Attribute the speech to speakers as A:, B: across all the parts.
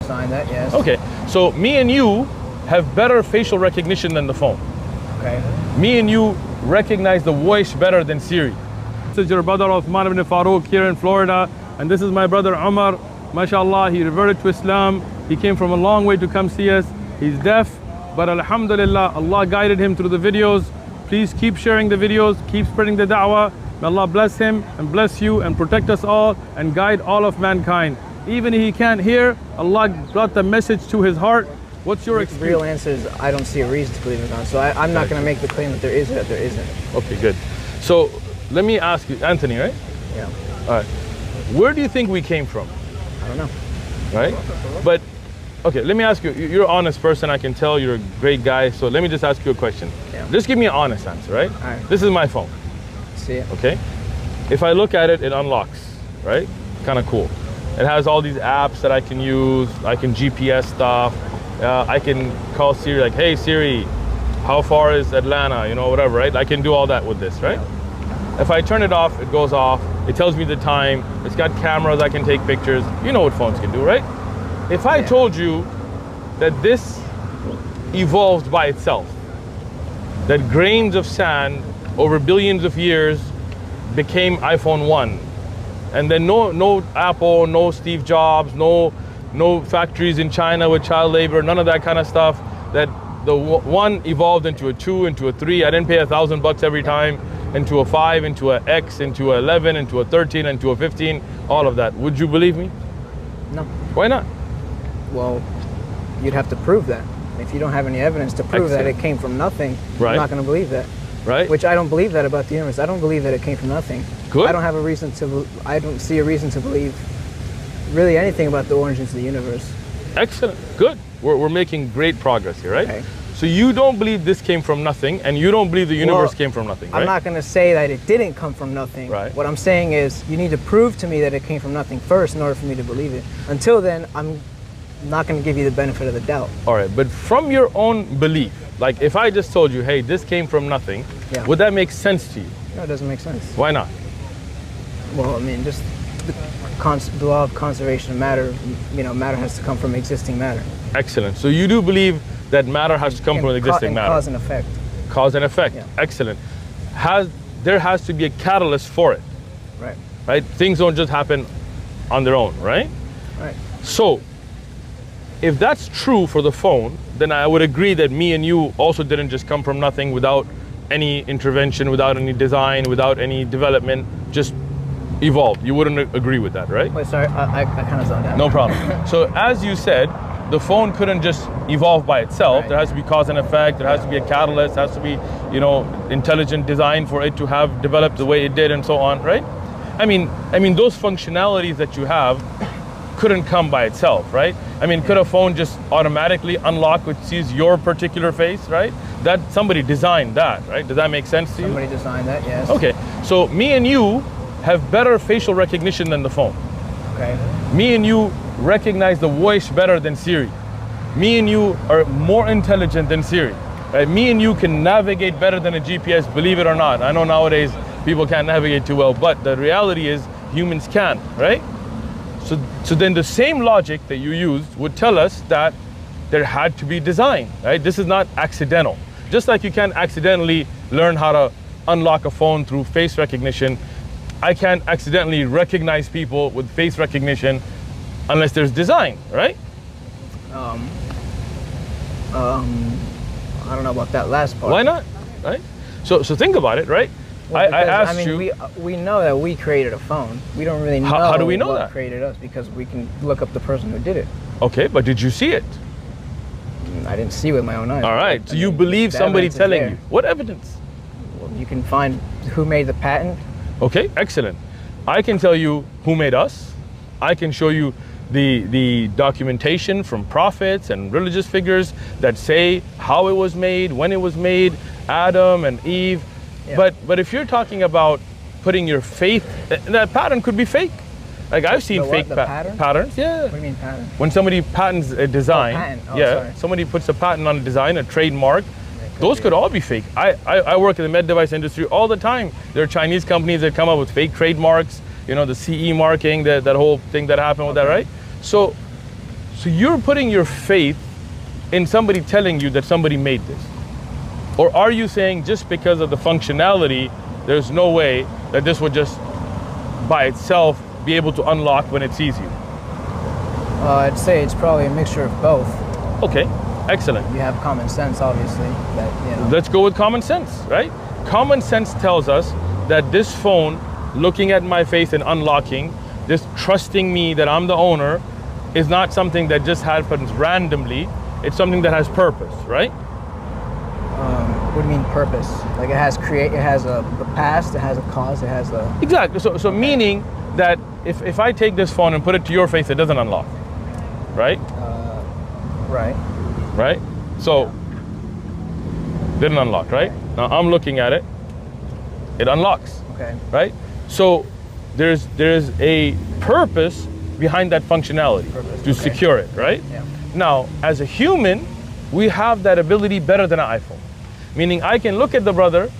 A: Sign that, yes.
B: Okay, so me and you have better facial recognition than the phone.
A: Okay.
B: Me and you recognize the voice better than Siri. This is your brother Uthman ibn Farooq here in Florida, and this is my brother Umar. MashaAllah, he reverted to Islam. He came from a long way to come see us. He's deaf, but alhamdulillah, Allah guided him through the videos. Please keep sharing the videos, keep spreading the da'wah. May Allah bless him and bless you and protect us all and guide all of mankind. Even if he can't hear, Allah brought the message to his heart. What's your experience?
A: Real answer is I don't see a reason to believe in God. So I'm not going to make the claim that there is or that there isn't.
B: Okay, good. So let me ask you, Anthony, right?
A: Yeah.
B: All right. Where do you think we came from?
A: I don't know.
B: Right? But, okay, let me ask you, you're an honest person, I can tell you're a great guy, so let me just ask you a question.
A: Yeah.
B: Just give me an honest answer, right?
A: All right.
B: This is my phone.
A: See it?
B: Okay? If I look at it, it unlocks, right? Kind of cool. It has all these apps that I can use. I can GPS stuff. I can call Siri like, hey Siri, how far is Atlanta? You know, whatever, right? I can do all that with this, right? If I turn it off, it goes off. It tells me the time. It's got cameras, I can take pictures. You know what phones can do, right? If I told you that this evolved by itself, that grains of sand over billions of years became iPhone 1, and then no Apple, no Steve Jobs, no factories in China with child labor, none of that kind of stuff, that the one evolved into a 2, into a 3. I didn't pay $1,000 every time, into a 5, into a X, into a 11, into a 13, into a 15, all of that. Would you believe me?
A: No.
B: Why not?
A: Well, you'd have to prove that. If you don't have any evidence to prove that it came from nothing,
B: Right.
A: I'm not going to believe that.
B: Right?
A: Which I don't believe that about the universe. I don't believe that it came from nothing.
B: Good.
A: I don't have a reason to. I don't see a reason to believe really anything about the origins of the universe.
B: Excellent. Good. We're making great progress here, right?
A: Okay.
B: So you don't believe this came from nothing, and you don't believe the universe came from nothing, right?
A: I'm not going to say that it didn't come from nothing.
B: Right.
A: What I'm saying is you need to prove to me that it came from nothing first in order for me to believe it. Until then, I'm not going to give you the benefit of the doubt.
B: All right, but from your own belief, like if I just told you, hey, this came from nothing,
A: Yeah.
B: would that make sense to you?
A: No, it doesn't make sense.
B: Why not?
A: Well, I mean, just the law of conservation of matter, you know, matter has to come from existing matter.
B: Excellent. So you do believe that matter has to come from existing matter.
A: Cause and effect.
B: Cause and effect.
A: Yeah.
B: Excellent. There has to be a catalyst for it,
A: Right.
B: right? Things don't just happen on their own, right?
A: Right.
B: So if that's true for the phone, then I would agree that me and you also didn't just come from nothing without any intervention, without any design, without any development, just evolved. You wouldn't agree with that, right?
A: Wait, sorry, I kind of zoned out.
B: No problem. So as you said, the phone couldn't just evolve by itself.
A: Right.
B: There has to be cause and effect. There has to be a catalyst. There has to be, you know, intelligent design for it to have developed the way it did and so on, right? I mean, those functionalities that you have couldn't come by itself, right? I mean, could a phone just automatically unlock which sees your particular face, right? That somebody designed that, right? Does that make sense to you?
A: Somebody designed that, yes.
B: Okay, so me and you have better facial recognition than the phone.
A: Okay.
B: Me and you recognize the voice better than Siri. Me and you are more intelligent than Siri. Right? Me and you can navigate better than a GPS, believe it or not. I know nowadays people can't navigate too well, but the reality is humans can, right? So then the same logic that you used would tell us that there had to be design, right? This is not accidental. Just like you can't accidentally learn how to unlock a phone through face recognition, I can't accidentally recognize people with face recognition unless there's design, right?
A: I don't know about that last part.
B: Why not, right? So think about it, right?
A: Well,
B: I asked you.
A: We know that we created a phone. We don't really know
B: How do we know
A: what
B: that?
A: created us because we can look up the person who did it.
B: Okay, but did you see it?
A: I didn't see with my own eyes.
B: All right,
A: but,
B: so you believe
A: the
B: somebody
A: evidence is
B: telling
A: there.
B: you. What evidence?
A: Well, you can find who made the patent.
B: Okay, excellent. I can tell you who made us. I can show you the documentation from prophets and religious figures that say how it was made, when it was made, Adam and Eve.
A: Yeah.
B: But if you're talking about putting your faith, that pattern could be fake. Like I've seen
A: The what?
B: fake
A: The pattern?
B: patterns. Yeah.
A: What do you mean patent?
B: When somebody patents a design,
A: patent. Oh,
B: yeah,
A: sorry.
B: somebody puts a patent on a design, a trademark, those could all be fake. I work in the med device industry all the time. There are Chinese companies that come up with fake trademarks, you know, the CE marking, that whole thing that happened with that, right? So So you're putting your faith in somebody telling you that somebody made this? Or are you saying just because of the functionality, there's no way that this would just by itself be able to unlock when it sees you?
A: I'd say it's probably a mixture of both.
B: Okay, excellent.
A: You have common sense, obviously. That.
B: Let's go with common sense, right? Common sense tells us that this phone, looking at my face and unlocking, just trusting me that I'm the owner, is not something that just happens randomly. It's something that has purpose, right?
A: What do you mean purpose? Like it has a past, it has a cause, it has a...
B: Exactly. So meaning that if I take this phone and put it to your face, it doesn't unlock, right?
A: Right.
B: Right? So, didn't unlock, right? Now I'm looking at it, it unlocks.
A: Okay.
B: Right? So there's a purpose behind that functionality to secure it, right?
A: Yeah.
B: Now, as a human, we have that ability better than an iPhone. Meaning I can look at the brother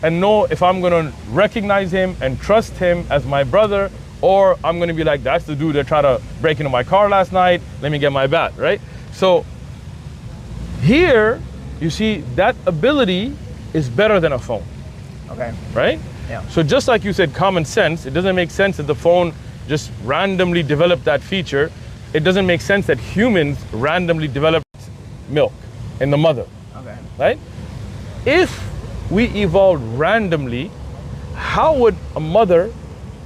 B: and know if I'm gonna recognize him and trust him as my brother, or I'm gonna be like, that's the dude that tried to break into my car last night, let me get my bat, right? So here, you see, that ability is better than a phone.
A: Okay.
B: Right?
A: Yeah.
B: So just like you said, common sense, it doesn't make sense that the phone just randomly developed that feature. It doesn't make sense that humans randomly developed milk in the mother.
A: Okay.
B: Right? If we evolved randomly, how would a mother,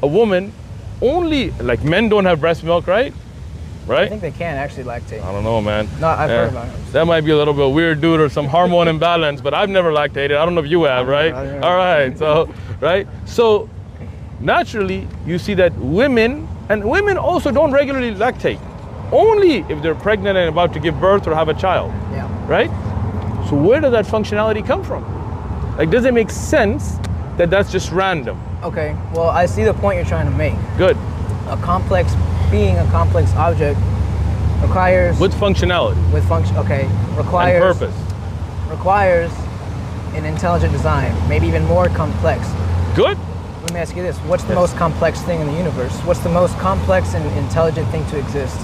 B: a woman, only, like men don't have breast milk, right? Right?
A: I think they can actually lactate.
B: I don't know, man.
A: No, I've heard about it.
B: That might be a little bit weird, dude, or some hormone imbalance, but I've never lactated. I don't know if you have, right? All right, so, right? So, naturally, you see that women also don't regularly lactate. Only if they're pregnant and about to give birth or have a child,
A: Yeah.
B: right? So where does that functionality come from? Like, does it make sense that that's just random?
A: Okay, well, I see the point you're trying to make.
B: Good.
A: A complex object requires...
B: With functionality.
A: With function, okay. Requires...
B: And purpose.
A: Requires an intelligent design, maybe even more complex.
B: Good.
A: Let me ask you this. What's the most complex thing in the universe? What's the most complex and intelligent thing to exist?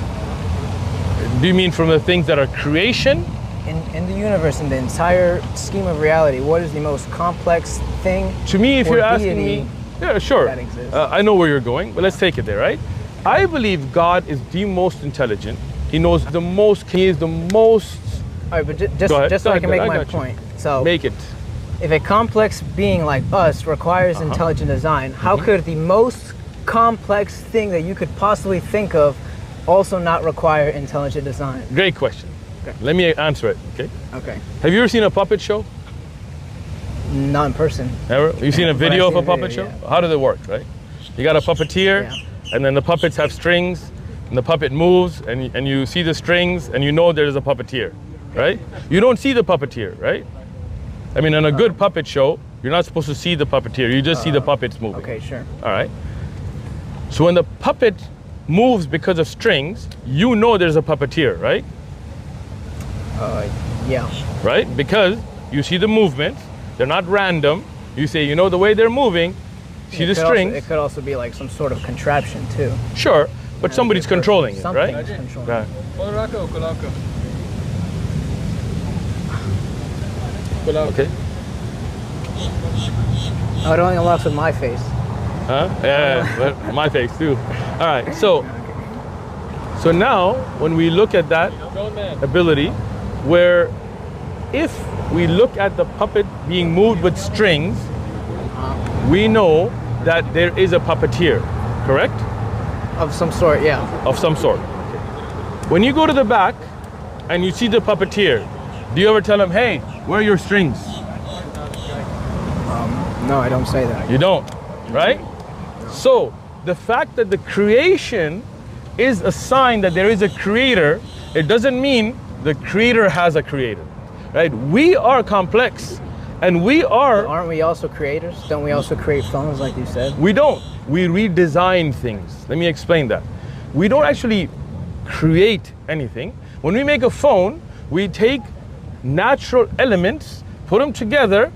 B: Do you mean from the things that are creation?
A: In the universe, in the entire scheme of reality, what is the most complex thing?
B: To me, if
A: or
B: you're asking
A: deity
B: me, yeah, sure.
A: that exists?
B: I know where you're going, but let's take it there, right? I believe God is the most intelligent. He knows the most. He is the most.
A: All right, but just so I can make my point. So
B: make it.
A: If a complex being like us requires intelligent design, how could the most complex thing that you could possibly think of also not require intelligent design?
B: Great question.
A: Okay.
B: Let me answer it, okay?
A: Okay.
B: Have you ever seen a puppet show?
A: Not in person.
B: Ever? You've seen a video of a puppet
A: video,
B: show? How does it work, right? You got a puppeteer, and then the puppets have strings, and the puppet moves, and you see the strings, and you know there's a puppeteer, right? You don't see the puppeteer, right? I mean, in a good puppet show, you're not supposed to see the puppeteer. You just see the puppets moving.
A: Okay, sure.
B: All right. So when the puppet moves because of strings, you know there's a puppeteer, right?
A: Yeah.
B: Right? Because you see the movements. They're not random. You say, you know, the way they're moving, see the strings.
A: It could also be like some sort of contraption too.
B: Sure, but somebody's controlling it, right?
A: Something's controlling
B: Right. Okay.
A: Oh, it only unlocks with my face.
B: Huh? Yeah, but my face too. All right, so now when we look at that ability, where if we look at the puppet being moved with strings, we know that there is a puppeteer, correct?
A: Of some sort, yeah.
B: Of some sort. When you go to the back and you see the puppeteer, do you ever tell him, hey, where are your strings?
A: No, I don't say that.
B: You don't, right? So the fact that the creation is a sign that there is a creator, it doesn't mean the creator has a creator, right? We are complex, and we are...
A: Aren't we also creators? Don't we also create phones like you said?
B: We don't. We redesign things. Let me explain that. We don't actually create anything. When we make a phone, we take natural elements, put them together,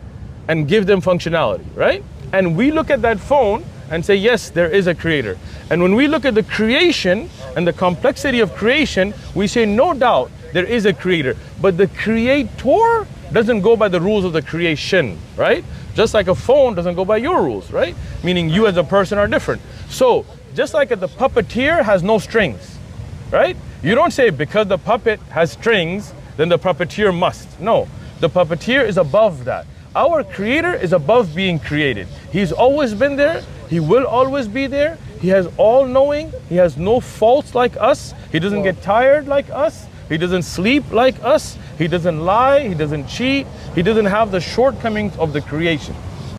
B: and give them functionality, right? And we look at that phone and say, yes, there is a creator. And when we look at the creation and the complexity of creation, we say, no doubt, there is a creator. But the creator doesn't go by the rules of the creation, right? Just like a phone doesn't go by your rules, right? Meaning you as a person are different. So just like the puppeteer has no strings, right? You don't say because the puppet has strings, then the puppeteer must. No, the puppeteer is above that. Our creator is above being created. He's always been there. He will always be there. He has all knowing. He has no faults like us. He doesn't get tired like us. He doesn't sleep like us. He doesn't lie. He doesn't cheat. He doesn't have the shortcomings of the creation.